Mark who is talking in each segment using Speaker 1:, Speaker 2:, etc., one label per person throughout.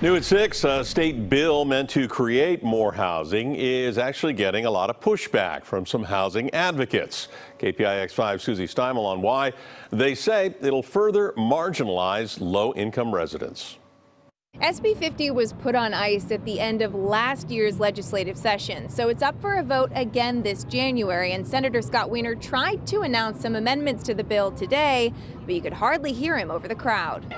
Speaker 1: New at 6, a state bill meant to create more housing is actually getting a lot of pushback from some housing advocates. KPIX 5 Susie Steimle on why they say it'll further marginalize low-income residents.
Speaker 2: SB 50 was put on ice at the end of last year's legislative session, so it's up for a vote again this January. And Senator Scott Wiener tried to announce some amendments to the bill today, but you could hardly hear him over the crowd.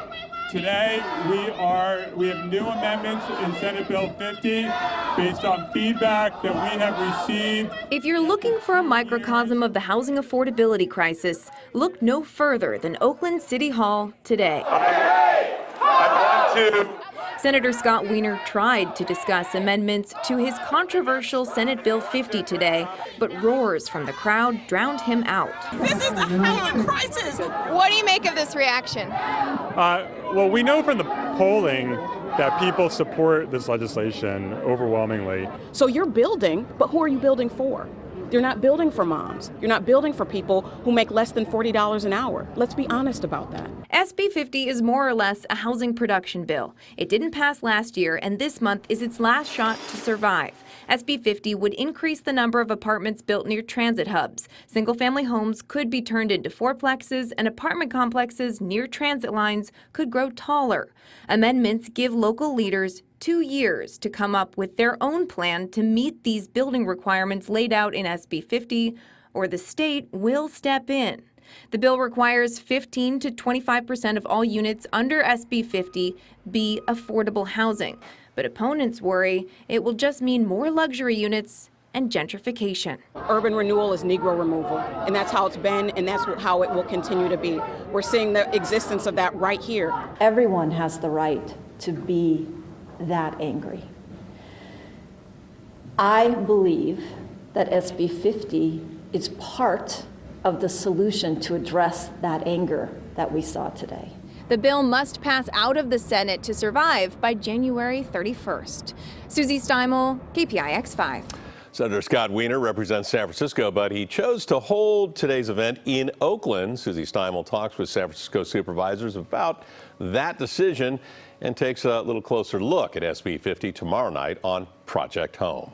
Speaker 3: Today, we have new amendments in Senate Bill 50 based on feedback that we have received.
Speaker 2: If you're looking for a microcosm of the housing affordability crisis, look no further than Oakland City Hall today. Senator Scott Wiener tried to discuss amendments to his controversial Senate Bill 50 today, but roars from the crowd drowned him out.
Speaker 4: This is a housing crisis.
Speaker 2: What do you make of this reaction?
Speaker 3: Well, we know from the polling that people support this legislation overwhelmingly.
Speaker 4: So you're building, but who are you building for? You're not building for moms. You're not building for people who make less than $40 an hour. Let's be honest about that.
Speaker 2: SB 50 is more or less a housing production bill. It didn't pass last year, and this month is its last shot to survive. SB 50 would increase the number of apartments built near transit hubs. Single-family homes could be turned into fourplexes, and apartment complexes near transit lines could grow taller. Amendments give local leaders 2 years to come up with their own plan to meet these building requirements laid out in SB 50, or the state will step in. The bill requires 15 to 25% of all units under SB 50 be affordable housing. But opponents worry it will just mean more luxury units and gentrification.
Speaker 4: Urban renewal is Negro removal, and that's how it's been, and that's how it will continue to be. We're seeing the existence of that right here.
Speaker 5: Everyone has the right to be that angry. I believe that SB 50 is part of the solution to address that anger that we saw today.
Speaker 2: The bill must pass out of the Senate to survive by January 31st. Susie Steimle, KPIX 5.
Speaker 1: Senator Scott Wiener represents San Francisco, but he chose to hold today's event in Oakland. Susie Steimle talks with San Francisco supervisors about that decision and takes a little closer look at SB 50 tomorrow night on Project Home.